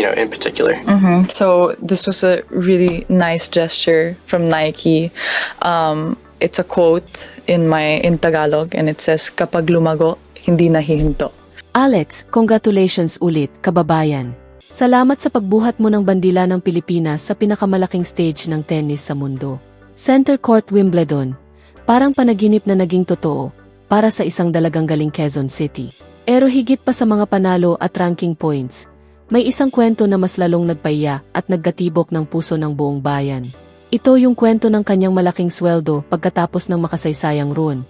in particular? So this was a really nice gesture from Nike. It's a quote in Tagalog, and it says, "Kapag lumago, hindi nahihinto." Alex, congratulations ulit, kababayan. Salamat sa pagbuhat mo ng bandila ng Pilipinas sa pinakamalaking stage ng tennis sa mundo. Center Court Wimbledon, parang panaginip na naging totoo para sa isang dalagang galing Quezon City. Pero higit pa sa mga panalo at ranking points, may isang kwento na mas lalong nagpaiya at naggatibok ng puso ng buong bayan. Ito yung kwento ng kanyang malaking sweldo pagkatapos ng makasaysayang run.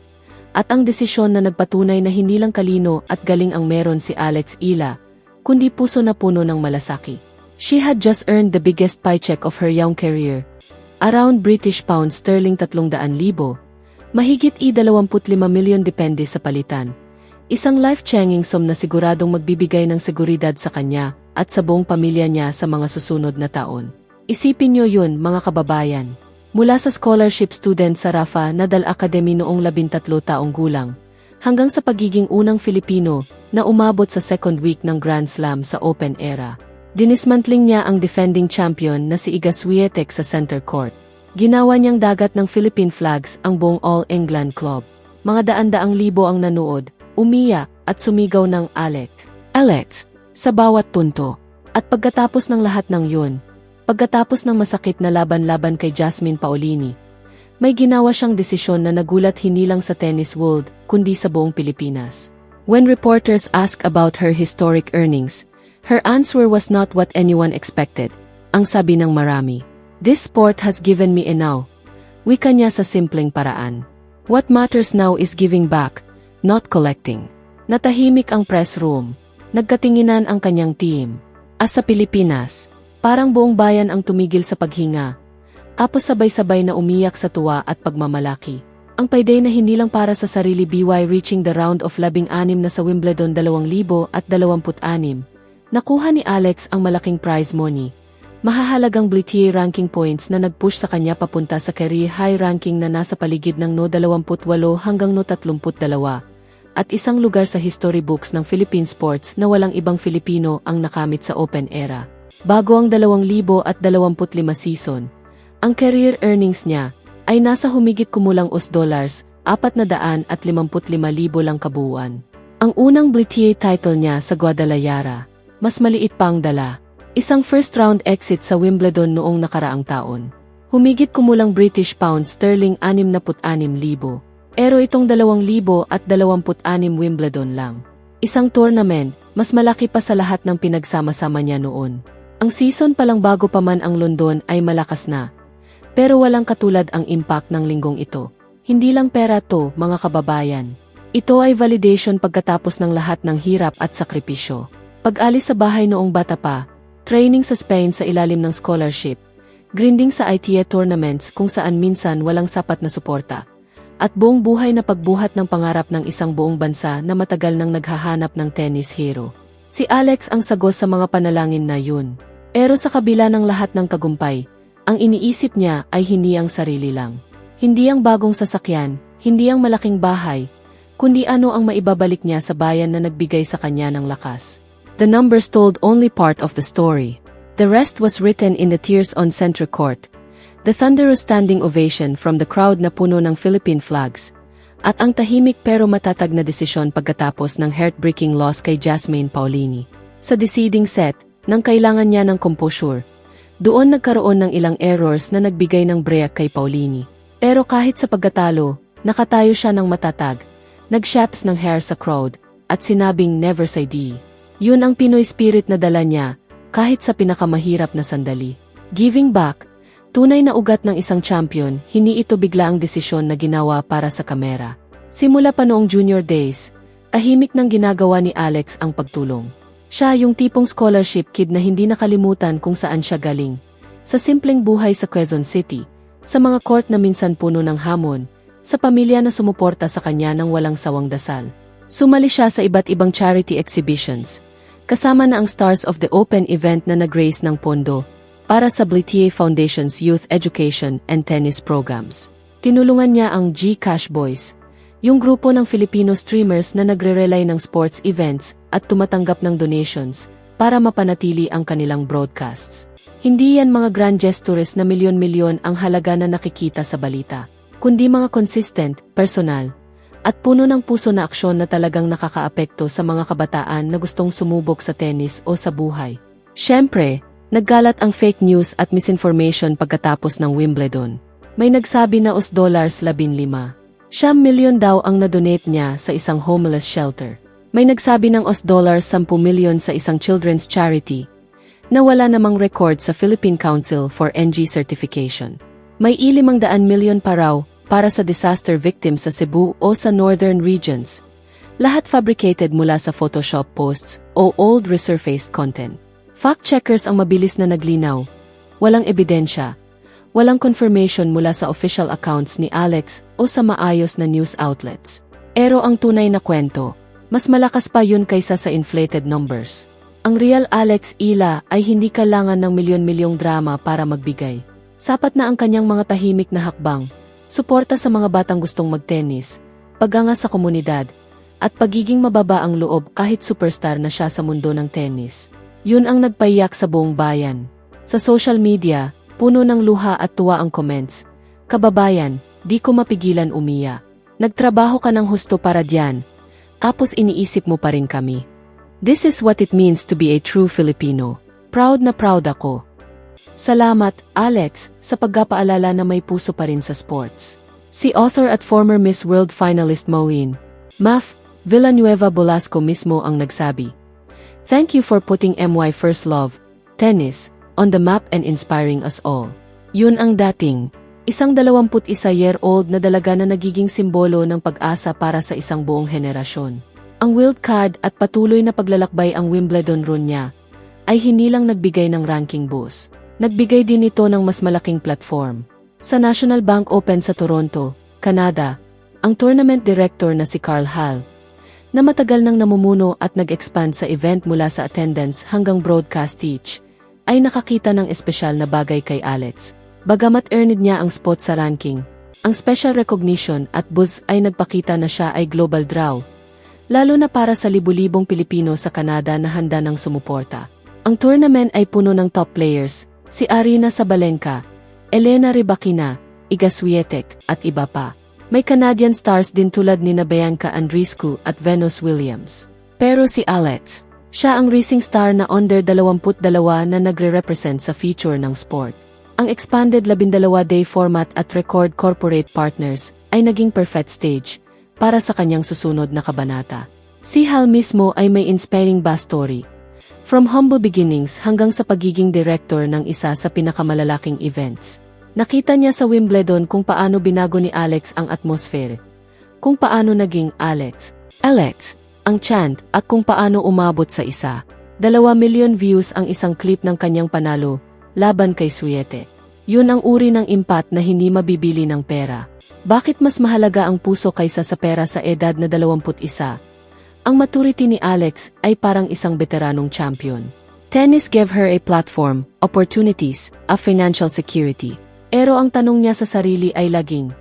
At ang desisyon na nagpatunay na hindi lang talino at galing ang meron si Alex Ila, kundi puso na puno ng malasakit. She had just earned the biggest paycheck of her young career, around British pounds sterling 300,000, mahigit i-25 milyon depende sa palitan. Isang life-changing sum na siguradong magbibigay ng seguridad sa kanya at sa buong pamilya niya sa mga susunod na taon. Isipin niyo yun, mga kababayan. Mula sa scholarship student sa Rafa Nadal Academy noong 13 taong gulang, hanggang sa pagiging unang Filipino na umabot sa second week ng Grand Slam sa Open era. Dinismantling niya ang defending champion na si Iga Swiatek sa center court. Ginawa niyang dagat ng Philippine flags ang buong All England Club. Mga daan-daang libo ang nanood, umiyak at sumigaw ng Alex sa bawat tunto. At pagkatapos ng lahat ng yun, pagkatapos ng masakit na laban-laban kay Jasmine Paolini, may ginawa siyang desisyon na nagulat hindi lang sa tennis world, kundi sa buong Pilipinas. When reporters asked about her historic earnings, her answer was not what anyone expected. Ang sabi ng marami, "This sport has given me enough." Wika niya sa simpleng paraan. What matters now is giving back, not collecting. Natahimik ang press room. Nagkatinginan ang kanyang team. As sa Pilipinas, parang buong bayan ang tumigil sa paghinga. Tapos sabay-sabay na umiyak sa tuwa at pagmamalaki. Ang payday na hindi lang para sa sarili BY reaching the round of 16 na sa Wimbledon 2026. Nakuha ni Alex ang malaking prize money. Mahahalagang Blitier ranking points na nag-push sa kanya papunta sa career high ranking na nasa paligid ng no 28 hanggang no 32. At isang lugar sa history books ng Philippine sports na walang ibang Filipino ang nakamit sa Open era. Bago ang 2025 season, ang career earnings niya ay nasa humigit kumulang $455,000 lang kabuuan. Ang unang Blitier title niya sa Guadalajara, mas maliit pang dala. Isang first-round exit sa Wimbledon noong nakaraang taon. Humigit kumulang British pounds sterling 66,000. Pero itong 2026 Wimbledon lang. Isang tournament, mas malaki pa sa lahat ng pinagsama-sama niya noon. Ang season palang bago pa man ang London ay malakas na. Pero walang katulad ang impact ng linggong ito. Hindi lang pera to, mga kababayan. Ito ay validation pagkatapos ng lahat ng hirap at sakripisyo. Pag-alis sa bahay noong bata pa, training sa Spain sa ilalim ng scholarship, grinding sa ITA tournaments kung saan minsan walang sapat na suporta, at buong buhay na pagbuhat ng pangarap ng isang buong bansa na matagal nang naghahanap ng tennis hero. Si Alex ang sagos sa mga panalangin na yun. Pero sa kabila ng lahat ng tagumpay, ang iniisip niya ay hindi ang sarili lang. Hindi ang bagong sasakyan, hindi ang malaking bahay, kundi ano ang maibabalik niya sa bayan na nagbigay sa kanya ng lakas. The numbers told only part of the story. The rest was written in the tears on center court, the thunderous standing ovation from the crowd na puno ng Philippine flags, at ang tahimik pero matatag na desisyon pagkatapos ng heartbreaking loss kay Jasmine Paolini. Sa deciding set, nang kailangan niya ng composure, doon nagkaroon ng ilang errors na nagbigay ng break kay Paolini. Pero kahit sa pagkatalo, nakatayo siya ng matatag, nag-shaps ng hair sa crowd, at sinabing never say die. Yun ang Pinoy spirit na dala niya, kahit sa pinakamahirap na sandali. Giving back, tunay na ugat ng isang champion, hindi ito bigla ang desisyon na ginawa para sa kamera. Simula pa noong junior days, tahimik nang ginagawa ni Alex ang pagtulong. Siya yung tipong scholarship kid na hindi nakalimutan kung saan siya galing. Sa simpleng buhay sa Quezon City, sa mga court na minsan puno ng hamon, sa pamilya na sumuporta sa kanya ng walang sawang dasal. Sumali siya sa iba't ibang charity exhibitions, kasama na ang stars of the Open event na nag-raise ng pondo para sa Blitier Foundation's Youth Education and Tennis Programs. Tinulungan niya ang G-Cash Boys, yung grupo ng Filipino streamers na nagre-relay ng sports events at tumatanggap ng donations para mapanatili ang kanilang broadcasts. Hindi yan mga grand gestures na milyon-milyon ang halaga na nakikita sa balita, kundi mga consistent, personal, at puno ng puso na aksyon na talagang nakakaapekto sa mga kabataan na gustong sumubok sa tennis o sa buhay. Siyempre, naggalat ang fake news at misinformation pagkatapos ng Wimbledon. May nagsabi na $15 milyon daw ang nadonate niya sa isang homeless shelter. May nagsabi ng $10 milyon sa isang children's charity na wala namang record sa Philippine Council for NG Certification. May $500 milyon pa raw para sa disaster victims sa Cebu o sa northern regions. Lahat fabricated mula sa Photoshop posts o old resurfaced content. Fact-checkers ang mabilis na naglinaw. Walang ebidensya. Walang confirmation mula sa official accounts ni Alex o sa maayos na news outlets. Pero ang tunay na kwento, mas malakas pa yun kaysa sa inflated numbers. Ang real Alex Ila ay hindi kailangan ng milyon-milyong drama para magbigay. Sapat na ang kanyang mga tahimik na hakbang, suporta sa mga batang gustong magtennis, paganga sa komunidad, at pagiging mababa ang loob kahit superstar na siya sa mundo ng tennis. Yun ang nagpaiyak sa buong bayan. Sa social media, puno ng luha at tuwa ang comments. Kababayan, di ko mapigilan umiyak. Nagtrabaho ka ng husto para diyan. Tapos iniisip mo pa rin kami. This is what it means to be a true Filipino. Proud na proud ako. Salamat, Alex, sa pagpapaalala na may puso pa rin sa sports. Si author at former Miss World finalist Mawin Maf Villanueva Bolasco mismo ang nagsabi, "Thank you for putting MY First Love, tennis, on the map and inspiring us all." Yun ang dating, isang 21-year-old na dalaga na nagiging simbolo ng pag-asa para sa isang buong henerasyon. Ang wild card at patuloy na paglalakbay ang Wimbledon run niya, ay hindi lang nagbigay ng ranking boost. Nagbigay din ito ng mas malaking platform. Sa National Bank Open sa Toronto, Canada, ang tournament director na si Carl Hall, na matagal nang namumuno at nag-expand sa event mula sa attendance hanggang broadcast teach, ay nakakita ng espesyal na bagay kay Alex. Bagamat earned niya ang spot sa ranking, ang special recognition at buzz ay nagpakita na siya ay global draw, lalo na para sa libu-libong Pilipino sa Canada na handa ng sumuporta. Ang tournament ay puno ng top players, si Arina Sabalenka, Elena Rybakina, Iga Swiatek, at iba pa. May Canadian stars din tulad ni Bianca Andreescu at Venus Williams. Pero si Alex, siya ang racing star na under 22 na nagre-represent sa feature ng sport. Ang expanded 12-day format at record corporate partners ay naging perfect stage para sa kanyang susunod na kabanata. Si Hal mismo ay may inspiring backstory. From humble beginnings hanggang sa pagiging director ng isa sa pinakamalalaking events. Nakita niya sa Wimbledon kung paano binago ni Alex ang atmosphere. Kung paano naging Alex, ang chant at kung paano umabot sa 2 milyon views ang isang clip ng kanyang panalo laban kay Swiatek. Yun ang uri ng impact na hindi mabibili ng pera. Bakit mas mahalaga ang puso kaysa sa pera sa edad na 21? Ang maturity ni Alex ay parang isang veteranong champion. Tennis gave her a platform, opportunities, a financial security. Pero ang tanong niya sa sarili ay laging,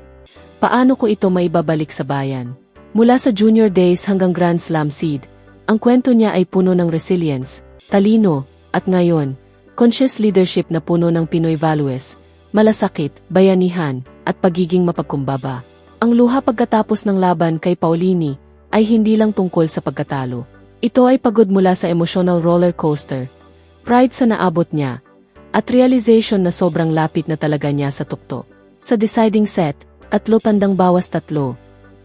paano ko ito maibabalik sa bayan? Mula sa junior days hanggang Grand Slam seed, ang kwento niya ay puno ng resilience, talino, at ngayon, conscious leadership na puno ng Pinoy values, malasakit, bayanihan, at pagiging mapagkumbaba. Ang luha pagkatapos ng laban kay Paulini ay hindi lang tungkol sa pagkatalo. Ito ay pagod mula sa emotional roller coaster, pride sa naabot niya, at realization na sobrang lapit na talaga niya sa tuktok. Sa deciding set, 3 tandang bawas 3,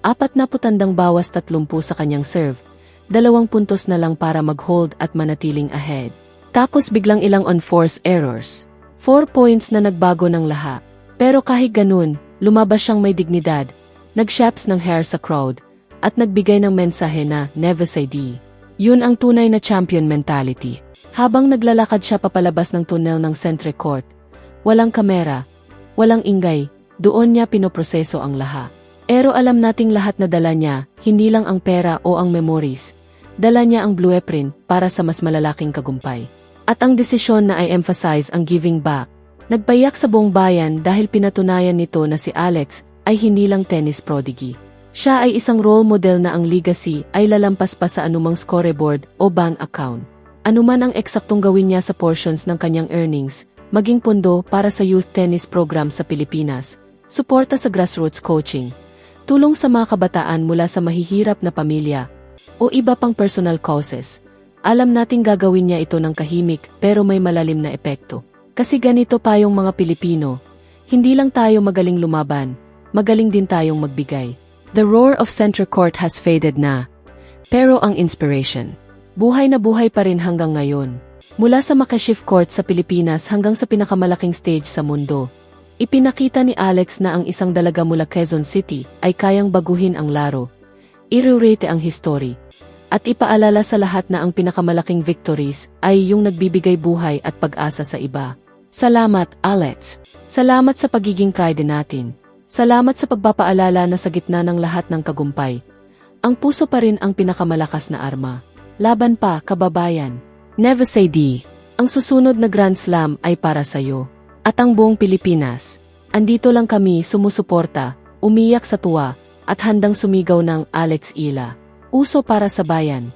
4 tandang bawas 30 sa kanyang serve, 2 puntos na lang para mag-hold at manatiling ahead. Tapos biglang ilang unforced errors. 4 points na nagbago ng lahat. Pero kahit ganun, lumabas siyang may dignidad, nag-shaps ng hair sa crowd, at nagbigay ng mensahe na never say die. Yun ang tunay na champion mentality. Habang naglalakad siya papalabas ng tunnel ng Centre Court, walang kamera, walang ingay, doon niya pinoproseso ang lahat. Pero alam nating lahat na dala niya, hindi lang ang pera o ang memories, dala niya ang blueprint para sa mas malalaking kagumpay. At ang desisyon na i-emphasize ang giving back, nagpayak sa buong bayan dahil pinatunayan nito na si Alex ay hindi lang tennis prodigy. Siya ay isang role model na ang legacy ay lalampas pa sa anumang scoreboard o bank account. Anuman ang eksaktong gawin niya sa portions ng kanyang earnings, maging pondo para sa youth tennis program sa Pilipinas, suporta sa grassroots coaching, tulong sa mga kabataan mula sa mahihirap na pamilya, o iba pang personal causes, alam nating gagawin niya ito ng kahimik pero may malalim na epekto. Kasi ganito tayong mga Pilipino, hindi lang tayo magaling lumaban, magaling din tayong magbigay. The roar of center court has faded na. Pero ang inspiration, buhay na buhay pa rin hanggang ngayon. Mula sa makeshift court sa Pilipinas hanggang sa pinakamalaking stage sa mundo, ipinakita ni Alex na ang isang dalaga mula Quezon City ay kayang baguhin ang laro, i-rewrite ang history, at ipaalala sa lahat na ang pinakamalaking victories ay yung nagbibigay buhay at pag-asa sa iba. Salamat, Alex. Salamat sa pagiging pride natin. Salamat sa pagpapaalala na sa gitna ng lahat ng kagumpay, ang puso pa rin ang pinakamalakas na arma. Laban pa, kababayan. Never say die. Ang susunod na Grand Slam ay para sa'yo. At ang buong Pilipinas. Andito lang kami sumusuporta, umiyak sa tuwa, at handang sumigaw ng Alex Ila. Uso para sa bayan.